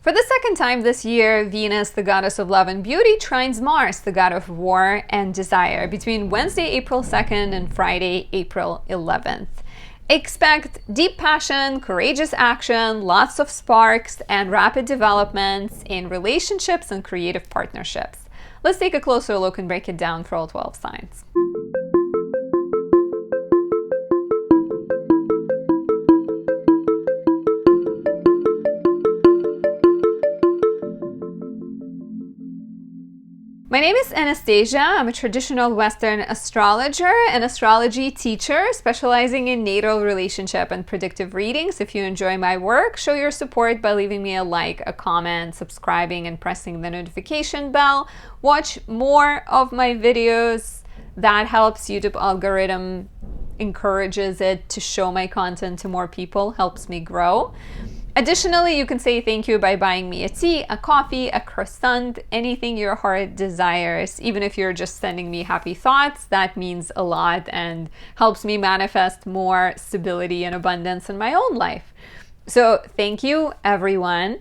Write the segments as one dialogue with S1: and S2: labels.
S1: For the second time this year, Venus, the goddess of love and beauty, trines Mars, the god of war and desire, between Wednesday, April 2nd and Friday, April 11th. Expect deep passion, courageous action, lots of sparks, and rapid developments in relationships and creative partnerships. Let's take a closer look and break it down for all 12 signs. My name is Anastasia. I'm a traditional Western astrologer and astrology teacher specializing in natal, relationship, and predictive readings. If you enjoy my work, show your support by leaving me a like, a comment, subscribing, and pressing the notification bell. Watch more of my videos. That helps. YouTube algorithm encourages it to show my content to more people, helps me grow. Additionally, you can say thank you by buying me a tea, a coffee, a croissant, anything your heart desires. Even if you're just sending me happy thoughts, that means a lot and helps me manifest more stability and abundance in my own life. So thank you, everyone.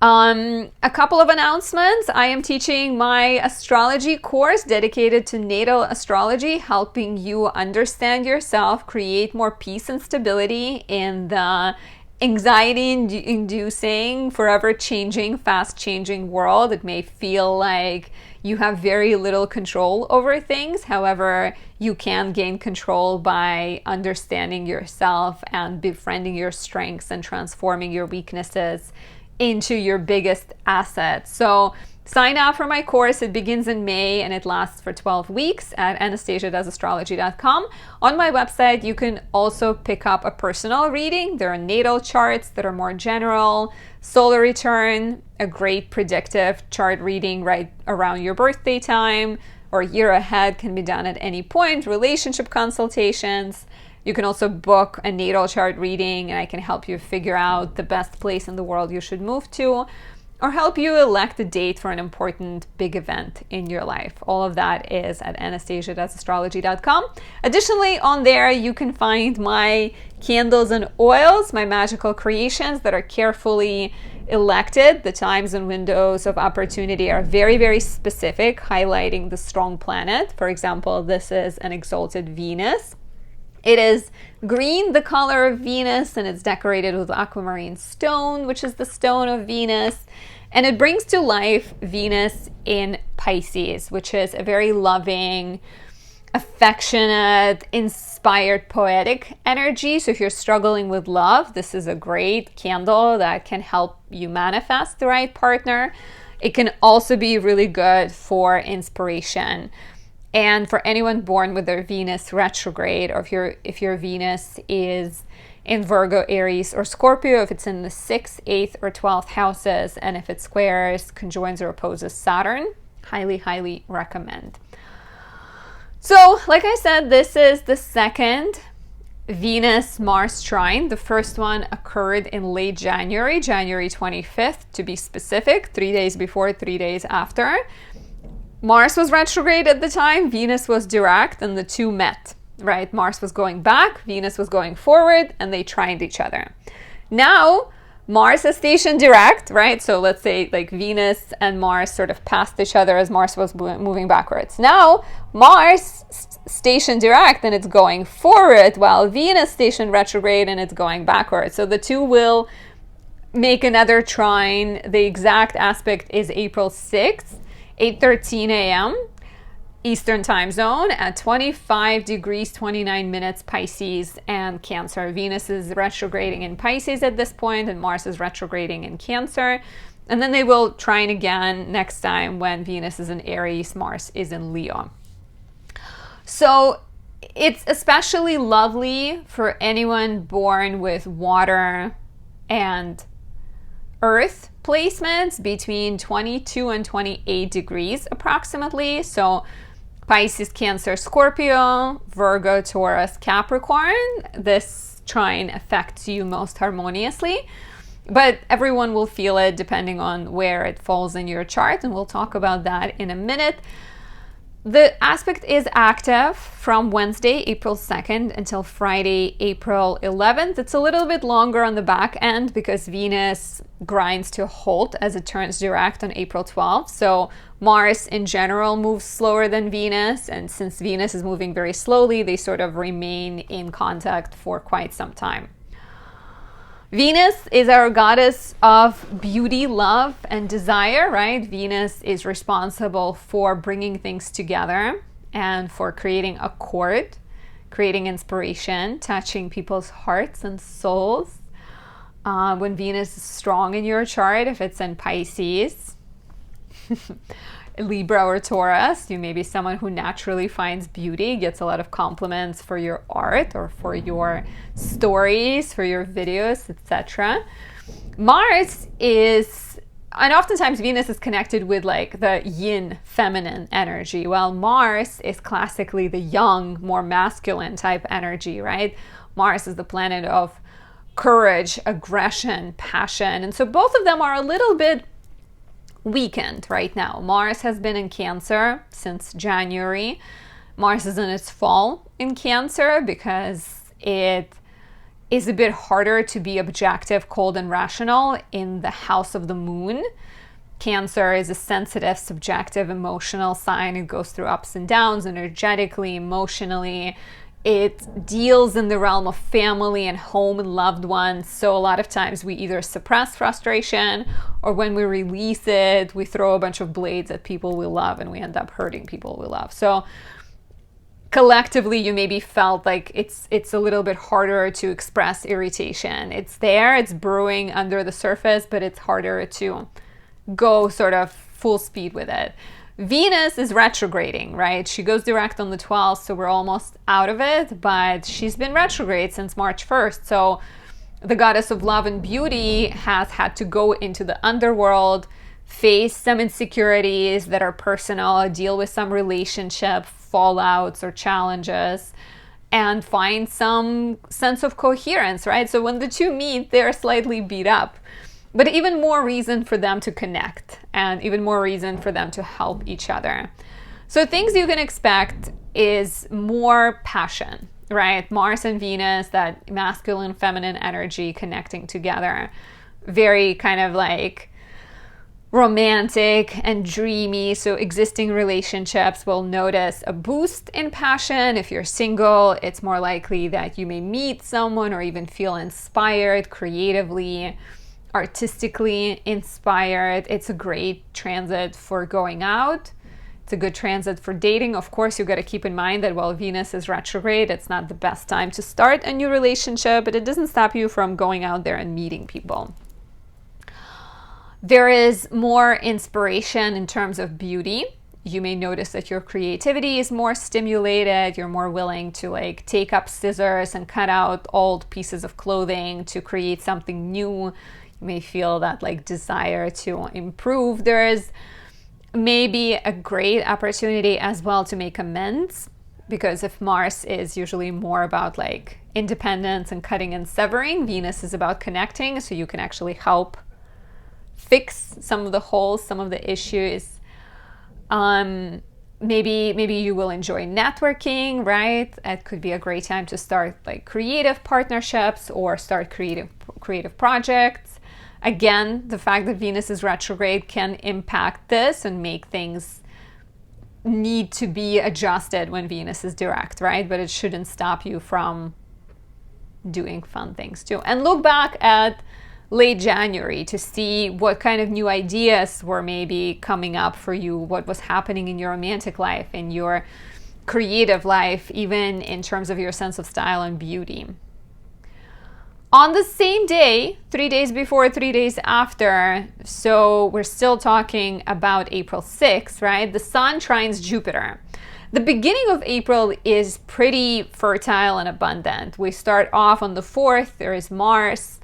S1: A couple of announcements. I am teaching my astrology course dedicated to natal astrology, helping you understand yourself, create more peace and stability in the anxiety-inducing, forever changing, fast-changing world. It may feel like you have very little control over things. However, you can gain control by understanding yourself and befriending your strengths and transforming your weaknesses into your biggest assets. So sign up for my course. It begins in May and it lasts for 12 weeks at anastasiadoesastrology.com. On my website, you can also pick up a personal reading. There are natal charts that are more general, solar return, a great predictive chart reading right around your birthday time or year ahead, can be done at any point, relationship consultations. You can also book a natal chart reading and I can help you figure out the best place in the world you should move to, or help you elect a date for an important big event in your life. All of that is at anastasiadoesastrology.com. Additionally, on there, you can find my candles and oils, my magical creations that are carefully elected. The times and windows of opportunity are very, very specific, highlighting the strong planet. For example, this is an exalted Venus. It is green, the color of Venus, and it's decorated with aquamarine stone, which is the stone of Venus. And it brings to life Venus in Pisces, which is a very loving, affectionate, inspired, poetic energy. So if you're struggling with love, this is a great candle that can help you manifest the right partner. It can also be really good for inspiration. And for anyone born with their Venus retrograde, or if your Venus is in Virgo, Aries, or Scorpio, if it's in the 6th, 8th, or 12th houses, and if it squares, conjoins, or opposes Saturn, highly, highly recommend. So, like I said, this is the second Venus-Mars trine. The first one occurred in late January, January 25th, to be specific, 3 days before, 3 days after. Mars was retrograde at the time, Venus was direct, and the two met, right? Mars was going back, Venus was going forward, and they trined each other. Now, Mars is stationed direct, right? So let's say like Venus and Mars sort of passed each other as Mars was moving backwards. Now, Mars stationed direct and it's going forward, while Venus stationed retrograde and it's going backwards. So the two will make another trine. The exact aspect is April 6th. 8:13 a.m. Eastern time zone at 25 degrees 29 minutes Pisces and Cancer. Venus is retrograding in Pisces at this point and Mars is retrograding in Cancer. And then they will trine again next time when Venus is in Aries, Mars is in Leo. So it's especially lovely for anyone born with water and earth placements between 22 and 28 degrees approximately. So Pisces, Cancer, Scorpio, Virgo, Taurus, Capricorn. This trine affects you most harmoniously, but everyone will feel it depending on where it falls in your chart, and we'll talk about that in a minute. The aspect is active from Wednesday, April 2nd until Friday, April 11th. It's a little bit longer on the back end because Venus grinds to a halt as it turns direct on April 12th. So Mars in general moves slower than Venus. And since Venus is moving very slowly, they sort of remain in contact for quite some time. Venus is our goddess of beauty, love, and desire, right? Venus is responsible for bringing things together and for creating accord, creating inspiration, touching people's hearts and souls. When Venus is strong in your chart, if it's in Pisces, Libra or Taurus, you may be someone who naturally finds beauty, gets a lot of compliments for your art or for your stories, for your videos, etc. Mars is, and oftentimes Venus is connected with like the yin feminine energy, while Mars is classically the yang, more masculine type energy, right? Mars is the planet of courage, aggression, passion. And so both of them are a little bit weekend right now. Mars has been in Cancer since January. Mars is in its fall in Cancer because it is a bit harder to be objective, cold, and rational in the house of the moon. Cancer is a sensitive, subjective, emotional sign. It goes through ups and downs energetically, emotionally. It deals in the realm of family and home and loved ones. So a lot of times we either suppress frustration, or when we release it, we throw a bunch of blades at people we love and we end up hurting people we love. So collectively, you maybe felt like it's a little bit harder to express irritation. It's there, it's brewing under the surface, but it's harder to go sort of full speed with it. Venus is retrograding, right? She goes direct on the 12th, so we're almost out of it, but she's been retrograde since March 1st. So the goddess of love and beauty has had to go into the underworld, face some insecurities that are personal, deal with some relationship fallouts or challenges, and find some sense of coherence, right? So when the two meet, they're slightly beat up. But even more reason for them to connect and even more reason for them to help each other. So things you can expect is more passion, right? Mars and Venus, that masculine, feminine energy connecting together. Very kind of like romantic and dreamy. So existing relationships will notice a boost in passion. If you're single, it's more likely that you may meet someone or even feel inspired creatively, artistically inspired. It's a great transit for going out. It's a good transit for dating. Of course, you got to keep in mind that while Venus is retrograde, it's not the best time to start a new relationship, but it doesn't stop you from going out there and meeting people. There is more inspiration in terms of beauty. You may notice that your creativity is more stimulated. You're more willing to like take up scissors and cut out old pieces of clothing to create something new. You may feel that like desire to improve. There is maybe a great opportunity as well to make amends, because if Mars is usually more about like independence and cutting and severing, Venus is about connecting, so you can actually help fix some of the holes, some of the issues. Maybe you will enjoy networking, right? It could be a great time to start like creative partnerships or start creative projects. Again, the fact that Venus is retrograde can impact this and make things need to be adjusted when Venus is direct, right? But it shouldn't stop you from doing fun things too. And look back at late January to see what kind of new ideas were maybe coming up for you, what was happening in your romantic life, in your creative life, even in terms of your sense of style and beauty. On the same day, 3 days before, 3 days after, so we're still talking about April 6th, right? The Sun trines Jupiter. The beginning of April is pretty fertile and abundant. We start off on the 4th, there is Mars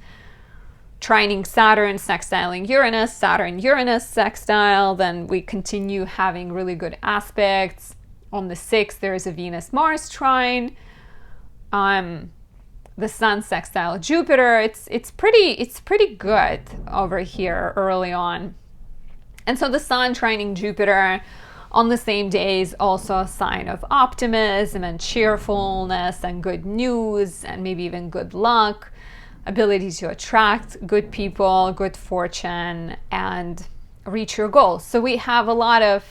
S1: trining Saturn, sextiling Uranus, Saturn-Uranus sextile. Then we continue having really good aspects. On the 6th, there is a Venus-Mars trine. The Sun sextile Jupiter. It's pretty good over here early on. And so the Sun trining Jupiter On the same day is also a sign of optimism and cheerfulness and good news and maybe even good luck, ability to attract good people, good fortune, and reach your goals. So we have a lot of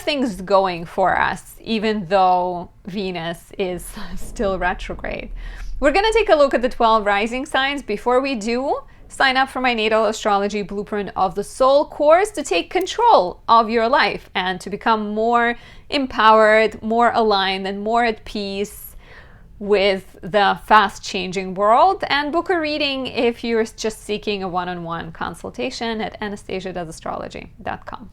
S1: things going for us, even though Venus is still retrograde. We're going to take a look at the 12 rising signs. Before we do, sign up for my Natal Astrology Blueprint of the Soul course to take control of your life and to become more empowered, more aligned, and more at peace with the fast-changing world. And book a reading if you're just seeking a one-on-one consultation at anastasiadoesastrology.com.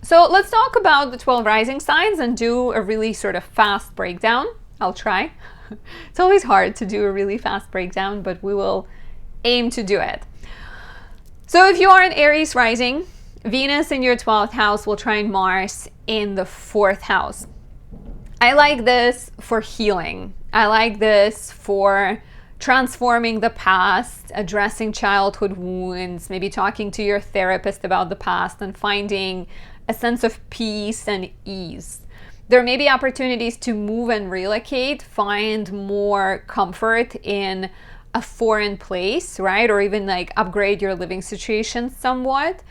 S1: So let's talk about the 12 rising signs and do a really sort of fast breakdown. I'll try. It's always hard to do a really fast breakdown, but we will aim to do it. So if you are an Aries rising, Venus in your 12th house will trine Mars in the 4th house. I like this for healing. I like this for transforming the past, addressing childhood wounds, maybe talking to your therapist about the past and finding a sense of peace and ease. There may be opportunities to move and relocate, find more comfort in a foreign place, right? Or even like upgrade your living situation somewhat.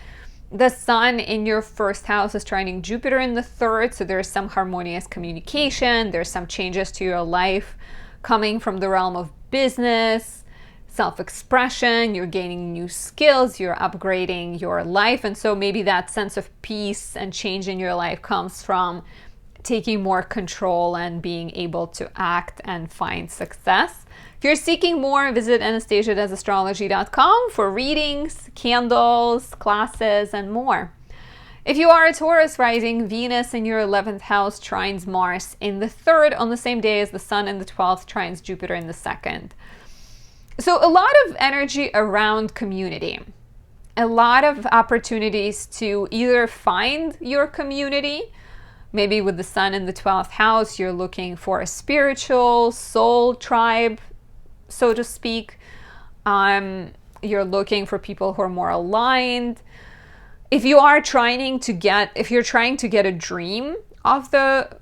S1: The sun in your 1st house is trining Jupiter in the 3rd, so there's some harmonious communication, there's some changes to your life coming from the realm of business, self-expression, you're gaining new skills, you're upgrading your life, and so maybe that sense of peace and change in your life comes from taking more control and being able to act and find success. If you're seeking more, visit anastasiadoesastrology.com for readings, candles, classes, and more. If you are a Taurus rising, Venus in your 11th house trines Mars in the 3rd on the same day as the Sun in the 12th trines Jupiter in the 2nd. So a lot of energy around community, a lot of opportunities to either find your community. Maybe with the Sun in the 12th house, you're looking for a spiritual soul tribe, so to speak. You're looking for people who are more aligned. If you're trying to get a dream off the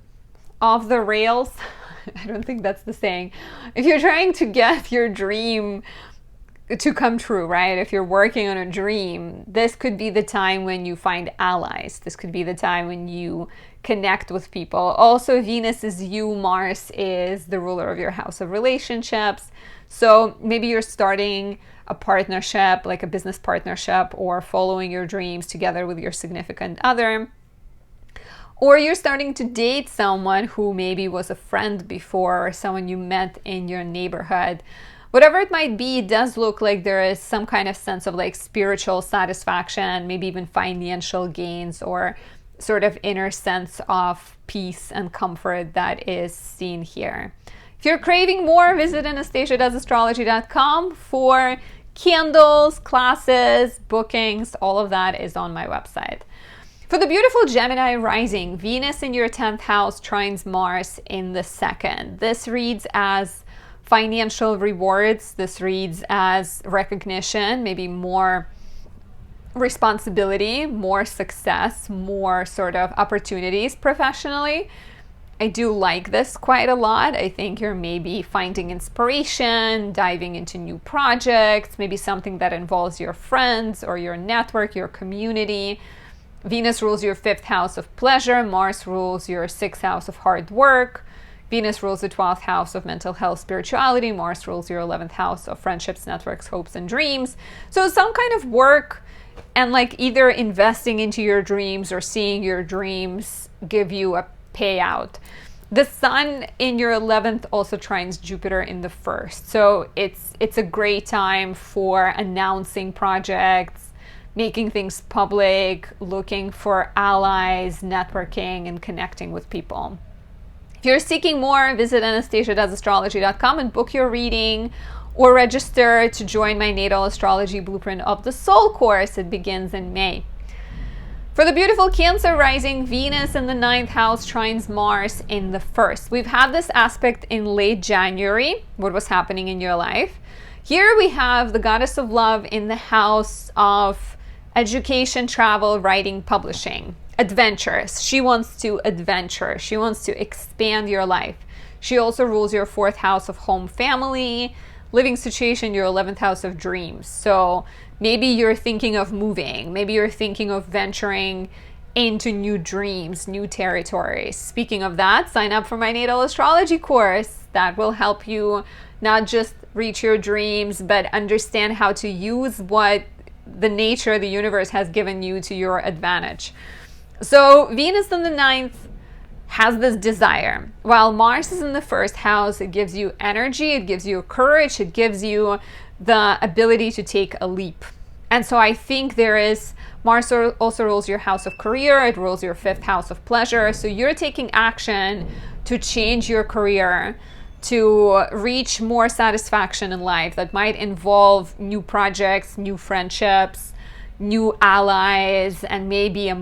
S1: rails, I don't think that's the saying. If you're trying to get your dream to come true, right? If you're working on a dream, this could be the time when you find allies. This could be the time when you connect with people. Also, Venus is you, Mars is the ruler of your house of relationships. So maybe you're starting a partnership, like a business partnership, or following your dreams together with your significant other. Or you're starting to date someone who maybe was a friend before, or someone you met in your neighborhood. Whatever it might be, it does look like there is some kind of sense of like spiritual satisfaction, maybe even financial gains, or sort of inner sense of peace and comfort that is seen here. If you're craving more, visit anastasiadoesastrology.com for candles, classes, bookings. All of that is on my website. For the beautiful Gemini rising, Venus in your 10th house trines Mars in the 2nd. This reads as financial rewards. This reads as recognition, maybe more responsibility, more success, more sort of opportunities professionally. I do like this quite a lot. I think you're maybe finding inspiration, diving into new projects, maybe something that involves your friends or your network, your community. Venus rules your 5th house of pleasure. Mars rules your 6th house of hard work. Venus rules the 12th house of mental health, spirituality. Mars rules your 11th house of friendships, networks, hopes, and dreams. So some kind of work and like either investing into your dreams or seeing your dreams give you a payout. The Sun in your 11th also trines Jupiter in the 1st. So it's a great time for announcing projects, making things public, looking for allies, networking, and connecting with people. If you're seeking more, visit anastasiadoesastrology.com and book your reading or register to join my Natal Astrology Blueprint of the Soul course. It begins in May. For the beautiful Cancer rising, Venus in the 9th house trines Mars in the 1st. We've had this aspect in late January, what was happening in your life. Here we have the goddess of love in the house of education, travel, writing, publishing. adventurous. She wants to adventure. She wants to expand your life. She also rules your 4th house of home, family, living situation, your 11th house of dreams. So maybe you're thinking of moving. Maybe you're thinking of venturing into new dreams, new territories. Speaking of that, sign up for my natal astrology course. That will help you not just reach your dreams, but understand how to use what the nature, the universe has given you to your advantage. So Venus in the 9th has this desire, while Mars is in the 1st house. It gives you energy, it gives you courage, it gives you the ability to take a leap. And so I think Mars also rules your house of career, it rules your 5th house of pleasure. So you're taking action to change your career, to reach more satisfaction in life. That might involve new projects, new friendships, new allies, and maybe a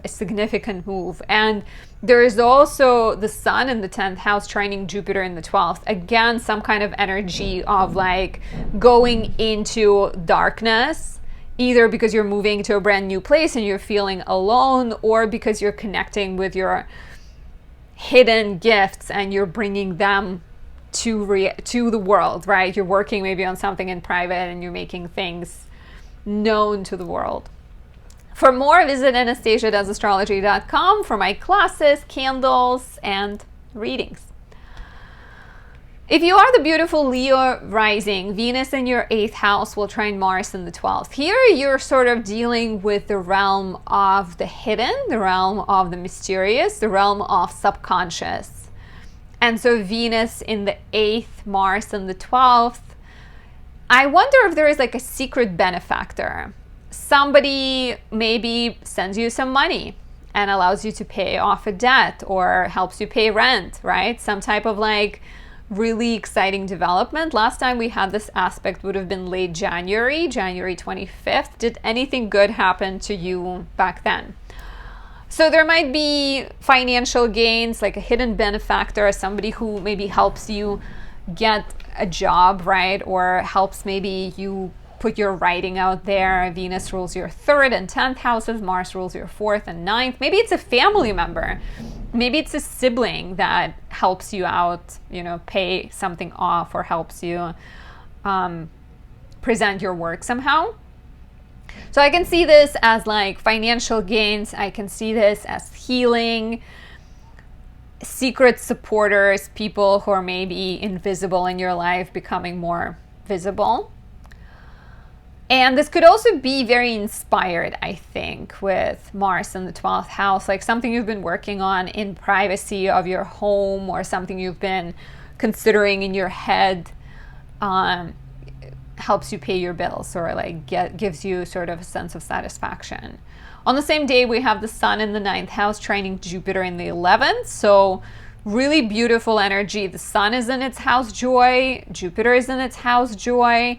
S1: significant move. And there is also the Sun in the 10th house trining Jupiter in the 12th. Again, some kind of energy of like going into darkness, either because you're moving to a brand new place and you're feeling alone, or because you're connecting with your hidden gifts and you're bringing them to the world, right? You're working maybe on something in private and you're making things known to the world. For more, visit anastasiadoesastrology.com for my classes, candles, and readings. If you are the beautiful Leo rising, Venus in your 8th house will trine Mars in the 12th. Here you're sort of dealing with the realm of the hidden, the realm of the mysterious, the realm of subconscious. And so Venus in the 8th, Mars in the 12th, I wonder if there is like a secret benefactor. Somebody maybe sends you some money and allows you to pay off a debt or helps you pay rent, right? Some type of like really exciting development. Last time we had this aspect would have been late January 25th. Did anything good happen to you back then? So there might be financial gains, like a hidden benefactor, somebody who maybe helps you get a job, right? Or helps maybe you put your writing out there. Venus rules your 3rd and 10th houses. Mars rules your 4th and 9th. Maybe it's a family member. Maybe it's a sibling that helps you out, pay something off or helps you present your work somehow. So I can see this as like financial gains. I can see this as healing, secret supporters, people who are maybe invisible in your life becoming more visible. And this could also be very inspired, I think, with Mars in the 12th house, like something you've been working on in privacy of your home or something you've been considering in your head. Helps you pay your bills or like gives you sort of a sense of satisfaction. On the same day, we have the Sun in the 9th house trining Jupiter in the 11th. So really beautiful energy. The Sun is in its house joy. Jupiter is in its house joy.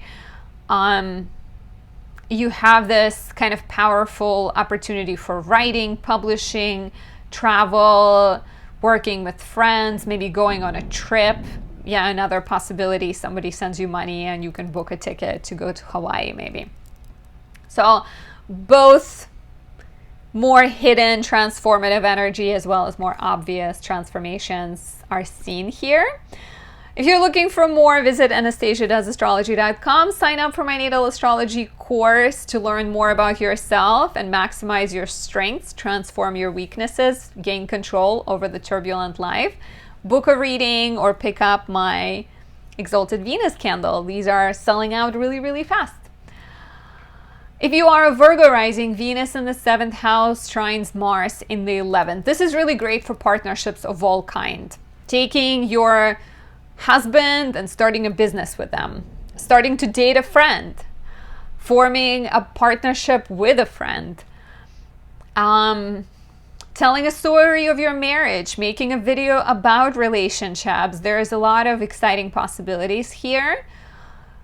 S1: You have this kind of powerful opportunity for writing, publishing, travel, working with friends, maybe going on a trip. Yeah, another possibility, somebody sends you money and you can book a ticket to go to Hawaii maybe. So both more hidden transformative energy as well as more obvious transformations are seen here. If you're looking for more, visit anastasiadoesastrology.com. Sign up for my natal astrology course to learn more about yourself and maximize your strengths, transform your weaknesses, gain control over the turbulent life. Book a reading or pick up my Exalted Venus candle. These are selling out really, really fast. If you are a Virgo rising, Venus in the 7th house trines Mars in the 11th. This is really great for partnerships of all kind. Taking your husband and starting a business with them, starting to date a friend, forming a partnership with a friend, telling a story of your marriage, making a video about relationships. There's a lot of exciting possibilities here.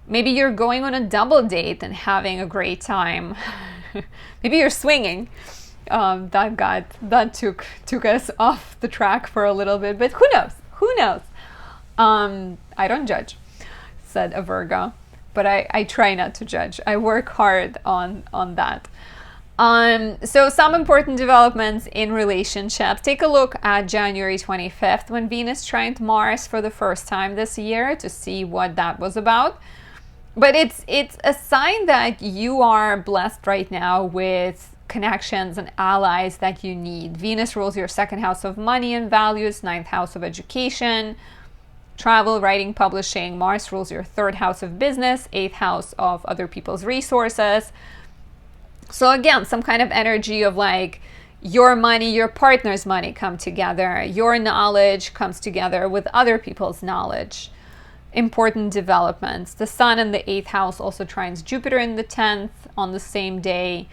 S1: Maybe you're going on a double date and having a great time. Maybe you're swinging. That took us off the track for a little bit, but who knows? Who knows? I don't judge, said a Virgo, but I try not to judge. I work hard on that. So some important developments in relationships. Take a look at January 25th when Venus trined Mars for the first time this year to see what that was about. But it's a sign that you are blessed right now with connections and allies that you need. Venus rules your second house of money and values, ninth house of education, travel, writing, publishing. Mars rules your third house of business, eighth house of other people's resources. So again, some kind of energy of like your money, your partner's money come together. Your knowledge comes together with other people's knowledge. Important developments. The sun in the 8th house also trines Jupiter in the 10th on the same day,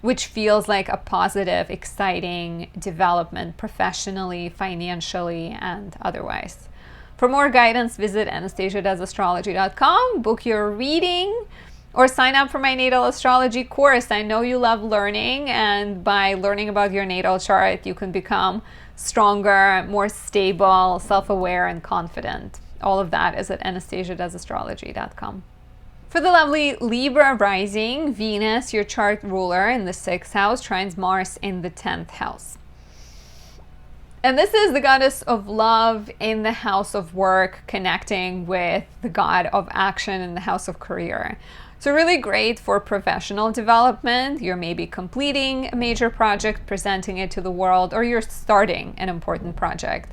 S1: which feels like a positive, exciting development professionally, financially, and otherwise. For more guidance, visit anastasiadoesastrology.com, book your reading, or sign up for my natal astrology course. I know you love learning, and by learning about your natal chart, you can become stronger, more stable, self-aware, and confident. All of that is at anastasiadoesastrology.com. For the lovely Libra rising, Venus, your chart ruler, in the 6th house, trines Mars in the 10th house. And this is the goddess of love in the house of work, connecting with the god of action in the house of career. So really great for professional development. You're maybe completing a major project, presenting it to the world, or you're starting an important project.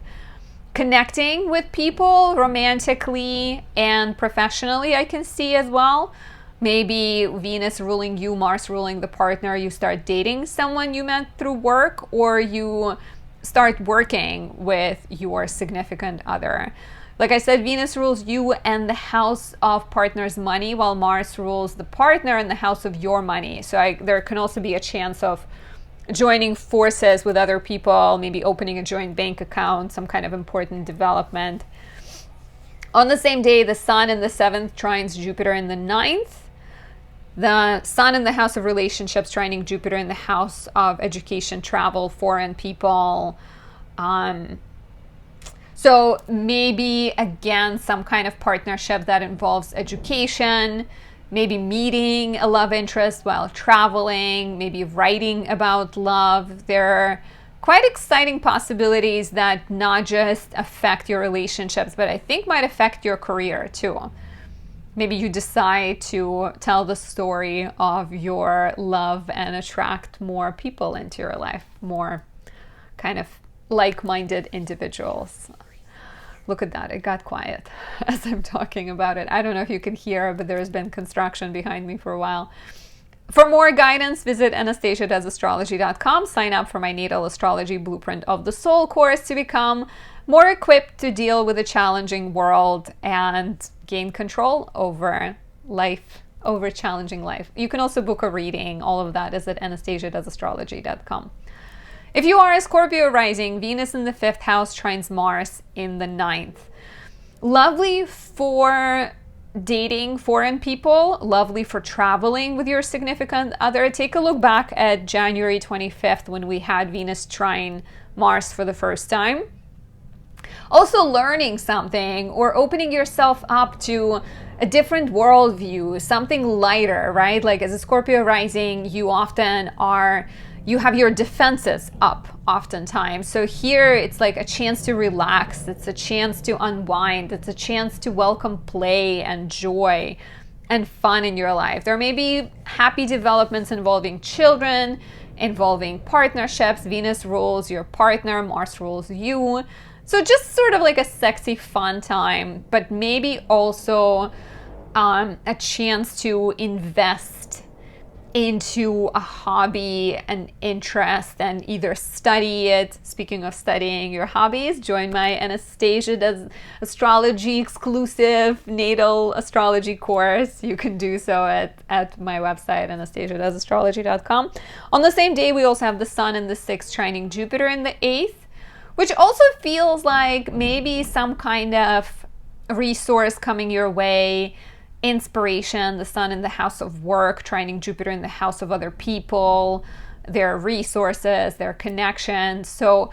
S1: Connecting with people romantically and professionally, I can see as well. Maybe Venus ruling you, Mars ruling the partner. You start dating someone you met through work, or you start working with your significant other. Like I said, Venus rules you and the house of partner's money, while Mars rules the partner and the house of your money. So there can also be a chance of joining forces with other people, maybe opening a joint bank account, some kind of important development. On the same day, the sun in the 7th trines Jupiter in the 9th. The sun in the house of relationships trining Jupiter in the house of education, travel, foreign people. So maybe, again, some kind of partnership that involves education, maybe meeting a love interest while traveling, maybe writing about love. There are quite exciting possibilities that not just affect your relationships, but I think might affect your career too. Maybe you decide to tell the story of your love and attract more people into your life, more kind of like-minded individuals. Look at that, it got quiet as I'm talking about it. I don't know if you can hear, but there's been construction behind me for a while. For more guidance, visit anastasiadoesastrology.com. Sign up for my natal astrology blueprint of the soul course to become more equipped to deal with a challenging world and gain control over life, over challenging life. You can also book a reading. All of that is at anastasiadoesastrology.com. If you are a Scorpio rising, Venus in the 5th house trines Mars in the 9th. Lovely for dating foreign people, lovely for traveling with your significant other. Take a look back at January 25th when we had Venus trine Mars for the first time. Also learning something or opening yourself up to a different worldview, something lighter, right? Like as a Scorpio rising, you have your defenses up oftentimes. So here it's like a chance to relax. It's a chance to unwind. It's a chance to welcome play and joy and fun in your life. There may be happy developments involving children, involving partnerships. Venus rules your partner, Mars rules you. So just sort of like a sexy, fun time, but maybe also a chance to invest into a hobby, an interest, and either study it. Speaking of studying your hobbies, join my Anastasia Astrology exclusive natal astrology course. You can do so at my website, anastasiadoesastrology.com. On the same day, we also have the sun in the 6th trining Jupiter in the 8th, which also feels like maybe some kind of resource coming your way, inspiration. The sun in the house of work, trining Jupiter in the house of other people, their resources, their connections. So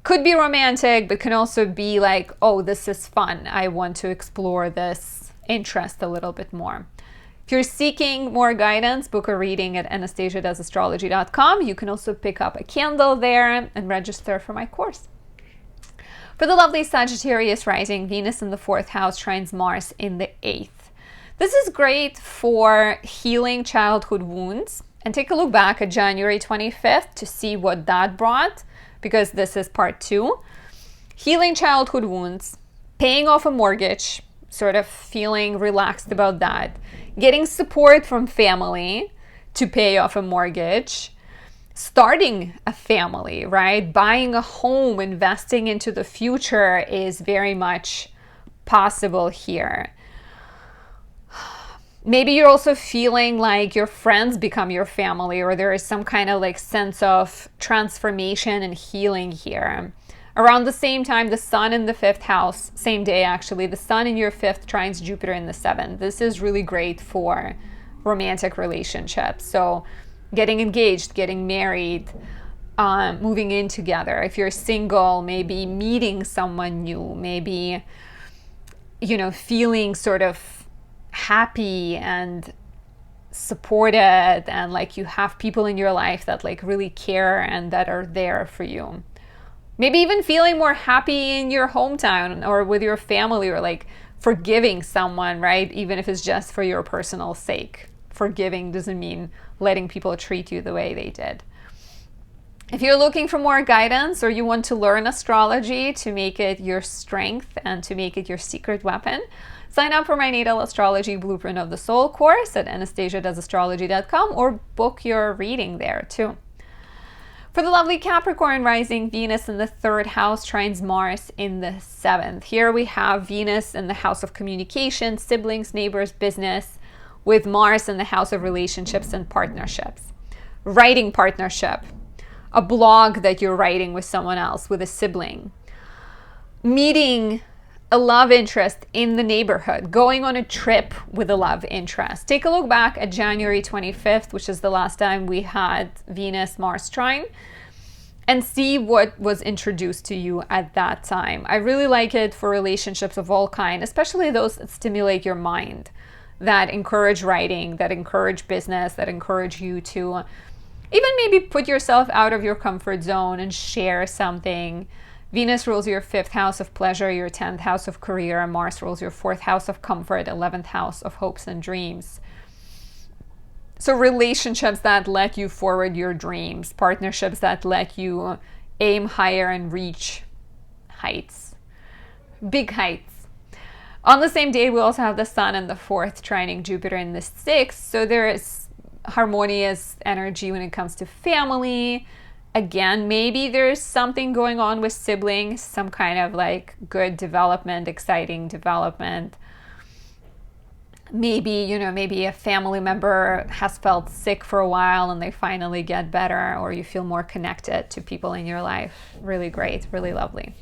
S1: could be romantic, but can also be like, oh, this is fun. I want to explore this interest a little bit more. If you're seeking more guidance, book a reading at anastasiadoesastrology.com. You can also pick up a candle there and register for my course. For the lovely Sagittarius rising, Venus in the 4th house trines Mars in the 8th. This is great for healing childhood wounds. And take a look back at January 25th to see what that brought, because this is part 2. Healing childhood wounds, paying off a mortgage, sort of feeling relaxed about that, getting support from family to pay off a mortgage, starting a family, right? Buying a home, investing into the future is very much possible here. Maybe you're also feeling like your friends become your family, or there is some kind of like sense of transformation and healing here. Around the same time, the sun in the 5th house, same day actually, the sun in your 5th trines Jupiter in the 7th. This is really great for romantic relationships. So getting engaged, getting married, moving in together. If you're single, maybe meeting someone new, maybe, you know, feeling sort of happy and supported, and like you have people in your life that like really care and that are there for you. Maybe even feeling more happy in your hometown or with your family, or like forgiving someone, right? Even if it's just for your personal sake. Forgiving doesn't mean letting people treat you the way they did. If you're looking for more guidance, or you want to learn astrology to make it your strength and to make it your secret weapon, sign up for my Natal Astrology Blueprint of the Soul course at anastasiadoesastrology.com, or book your reading there too. For the lovely Capricorn rising, Venus in the 3rd house trines Mars in the 7th. Here we have Venus in the house of communication, siblings, neighbors, business, with Mars in the house of relationships and partnerships. Writing partnership, a blog that you're writing with someone else, with a sibling. Meeting a love interest in the neighborhood, going on a trip with a love interest. Take a look back at January 25th, which is the last time we had Venus-Mars trine, and see what was introduced to you at that time. I really like it for relationships of all kinds, especially those that stimulate your mind, that encourage writing, that encourage business, that encourage you to even maybe put yourself out of your comfort zone and share something. Venus rules your 5th house of pleasure, your 10th house of career. Mars rules your 4th house of comfort, 11th house of hopes and dreams. So relationships that let you forward your dreams, partnerships that let you aim higher and reach heights, big heights. On the same day, we also have the sun in the 4th trining Jupiter in the 6th. So there is harmonious energy when it comes to family. Again, maybe there's something going on with siblings, some kind of like good development, exciting development. Maybe, you know, maybe a family member has felt sick for a while and they finally get better, or you feel more connected to people in your life. Really great, really lovely.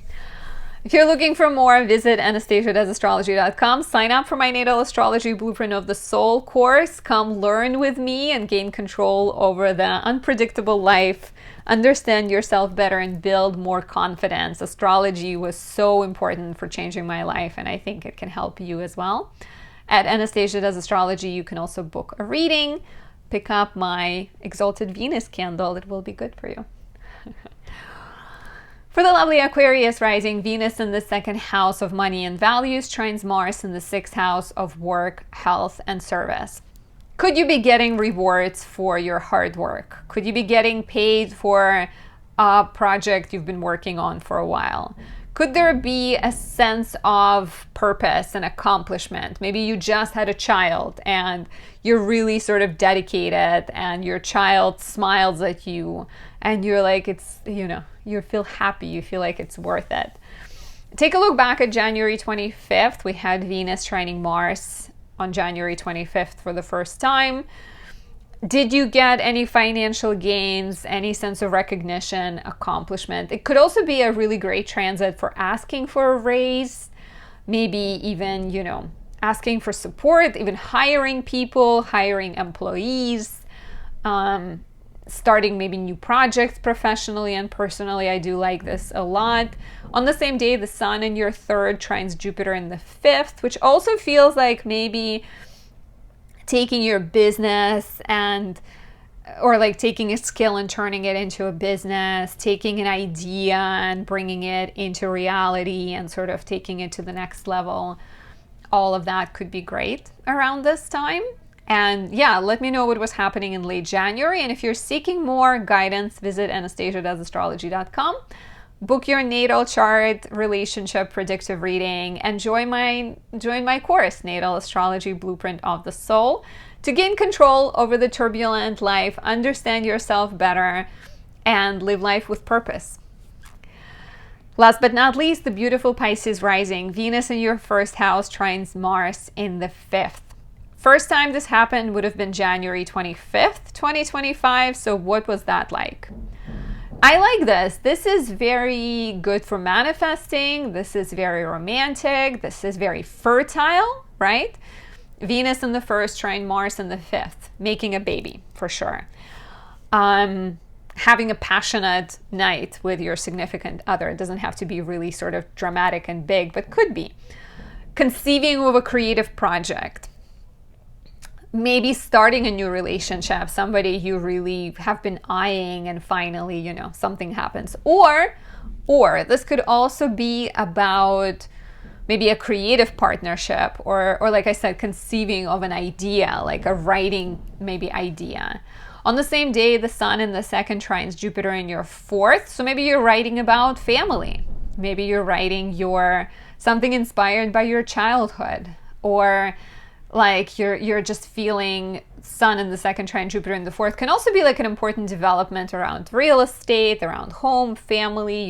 S1: If you're looking for more, visit anastasiadoesastrology.com. Sign up for my Natal Astrology Blueprint of the Soul course. Come learn with me and gain control over the unpredictable life. Understand yourself better and build more confidence. Astrology was so important for changing my life, and I think it can help you as well. At Anastasia Does Astrology, you can also book a reading. Pick up my Exalted Venus candle. It will be good for you. For the lovely Aquarius rising, Venus in the 2nd house of money and values trines Mars in the 6th house of work, health, and service. Could you be getting rewards for your hard work? Could you be getting paid for a project you've been working on for a while? Could there be a sense of purpose and accomplishment? Maybe you just had a child and you're really sort of dedicated, and your child smiles at you and you're like, it's, you know, you feel happy, you feel like it's worth it. Take a look back at January 25th. We had Venus trining Mars on January 25th for the first time. Did you get any financial gains, any sense of recognition, accomplishment? It could also be a really great transit for asking for a raise, maybe even, you know, asking for support, even hiring people, hiring employees, starting maybe new projects professionally and personally. I do like this a lot. On the same day, the sun in your 3rd trines Jupiter in the 5th, which also feels like maybe taking your business or like taking a skill and turning it into a business, taking an idea and bringing it into reality and sort of taking it to the next level. All of that could be great around this time. And yeah, let me know what was happening in late January. And if you're seeking more guidance, visit anastasiadoesastrology.com. Book your natal chart, relationship predictive reading, and join my course, Natal Astrology Blueprint of the Soul, to gain control over the turbulent life, understand yourself better, and live life with purpose. Last but not least, the beautiful Pisces rising. Venus in your first house trines Mars in the 5th. First time this happened would have been January 25th, 2025. So what was that like? I like this. This is very good for manifesting. This is very romantic. This is very fertile, right? Venus in the 1st, trine Mars in the 5th, making a baby for sure. Having a passionate night with your significant other. It doesn't have to be really sort of dramatic and big, but could be. Conceiving of a creative project. Maybe starting a new relationship, somebody you really have been eyeing and finally, you know, something happens. Or this could also be about maybe a creative partnership or like I said, conceiving of an idea, like a writing maybe idea. On the same day, the sun in the 2nd trines Jupiter in your 4th. So maybe you're writing about family. Maybe you're writing something inspired by your childhood, or like you're just feeling sun in the 2nd trine Jupiter in the 4th. Can also be like an important development around real estate, around home, family,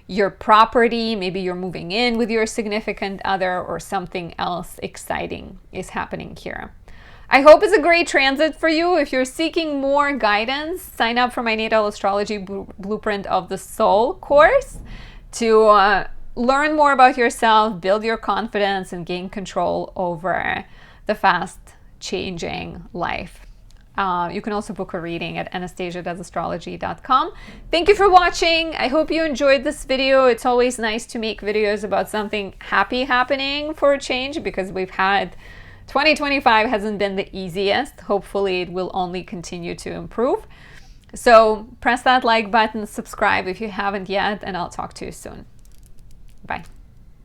S1: your property. Maybe you're moving in with your significant other, or something else exciting is happening here. I hope it's a great transit for you. If you're seeking more guidance, sign up for my Natal Astrology Blueprint of the Soul course to learn more about yourself, build your confidence, and gain control over the fast changing life. You can also book a reading at anastasiadoesastrology.com. Thank you for watching. I hope you enjoyed this video. It's always nice to make videos about something happy happening for a change, because 2025 hasn't been the easiest. Hopefully it will only continue to improve. So press that like button, subscribe if you haven't yet, and I'll talk to you soon. Bye.